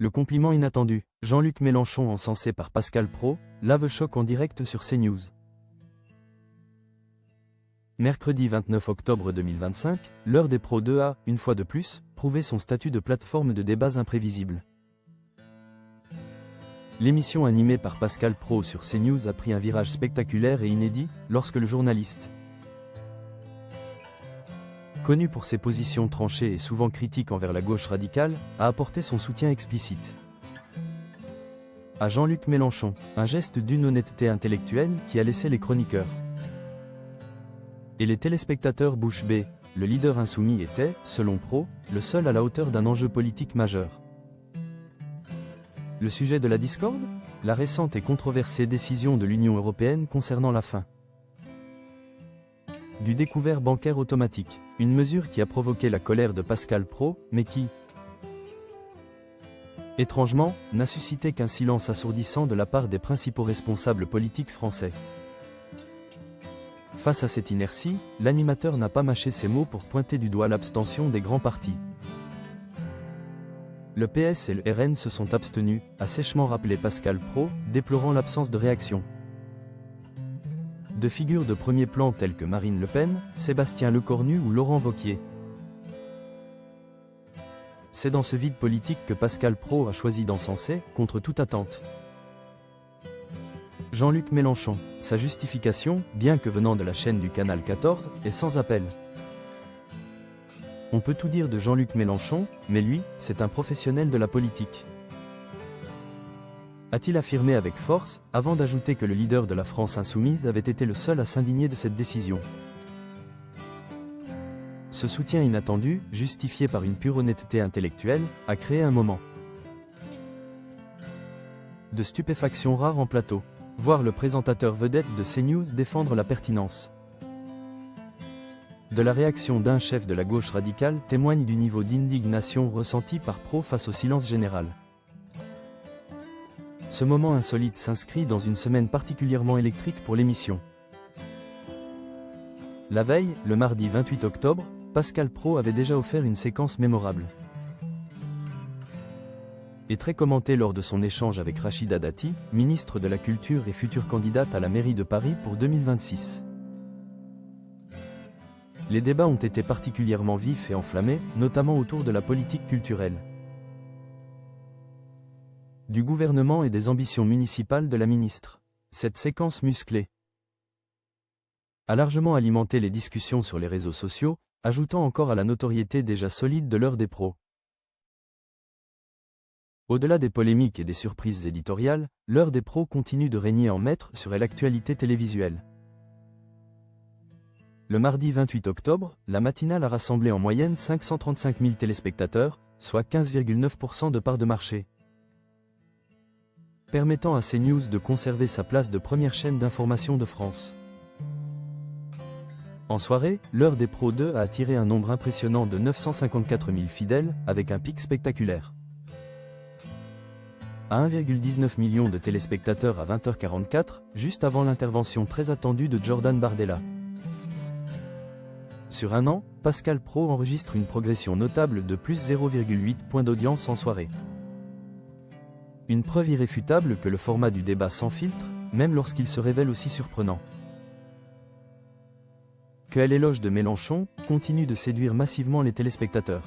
Le compliment inattendu. Jean-Luc Mélenchon encensé par Pascal Praud, lave-choc en direct sur CNews. Mercredi 29 octobre 2025, l'heure des pros 2 a, une fois de plus, prouvé son statut de plateforme de débats imprévisibles. L'émission animée par Pascal Praud sur CNews a pris un virage spectaculaire et inédit, lorsque le journaliste, connu pour ses positions tranchées et souvent critiques envers la gauche radicale, a apporté son soutien explicite à Jean-Luc Mélenchon, un geste d'une honnêteté intellectuelle qui a laissé les chroniqueurs et les téléspectateurs bouche bée. Le leader insoumis était, selon Praud, le seul à la hauteur d'un enjeu politique majeur. Le sujet de la discorde ? La récente et controversée décision de l'Union européenne concernant la fin du découvert bancaire automatique, une mesure qui a provoqué la colère de Pascal Praud, mais qui, étrangement, n'a suscité qu'un silence assourdissant de la part des principaux responsables politiques français. Face à cette inertie, l'animateur n'a pas mâché ses mots pour pointer du doigt l'abstention des grands partis. Le PS et le RN se sont abstenus, a sèchement rappelé Pascal Praud, déplorant l'absence de réaction de figures de premier plan telles que Marine Le Pen, Sébastien Lecornu ou Laurent Wauquiez. C'est dans ce vide politique que Pascal Praud a choisi d'encenser, contre toute attente, Jean-Luc Mélenchon. Sa justification, bien que venant de la chaîne du Canal 14, est sans appel. On peut tout dire de Jean-Luc Mélenchon, mais lui, c'est un professionnel de la politique, a-t-il affirmé avec force, avant d'ajouter que le leader de la France insoumise avait été le seul à s'indigner de cette décision. Ce soutien inattendu, justifié par une pure honnêteté intellectuelle, a créé un moment de stupéfaction rare en plateau. Voir le présentateur vedette de CNews défendre la pertinence de la réaction d'un chef de la gauche radicale témoigne du niveau d'indignation ressenti par Praud face au silence général. Ce moment insolite s'inscrit dans une semaine particulièrement électrique pour l'émission. La veille, le mardi 28 octobre, Pascal Praud avait déjà offert une séquence mémorable et très commentée lors de son échange avec Rachida Dati, ministre de la Culture et future candidate à la mairie de Paris pour 2026. Les débats ont été particulièrement vifs et enflammés, notamment autour de la politique culturelle, du gouvernement et des ambitions municipales de la ministre. Cette séquence musclée a largement alimenté les discussions sur les réseaux sociaux, ajoutant encore à la notoriété déjà solide de l'heure des pros. Au-delà des polémiques et des surprises éditoriales, l'heure des pros continue de régner en maître sur l'actualité télévisuelle. Le mardi 28 octobre, la matinale a rassemblé en moyenne 535 000 téléspectateurs, soit 15,9% de part de marché, permettant à CNews de conserver sa place de première chaîne d'information de France. En soirée, l'heure des pros 2 a attiré un nombre impressionnant de 954 000 fidèles, avec un pic spectaculaire à 1,19 million de téléspectateurs à 20h44, juste avant l'intervention très attendue de Jordan Bardella. Sur un an, Pascal Praud enregistre une progression notable de plus 0,8 points d'audience en soirée. Une preuve irréfutable que le format du débat sans filtre, même lorsqu'il se révèle aussi surprenant que l'éloge de Mélenchon, continue de séduire massivement les téléspectateurs.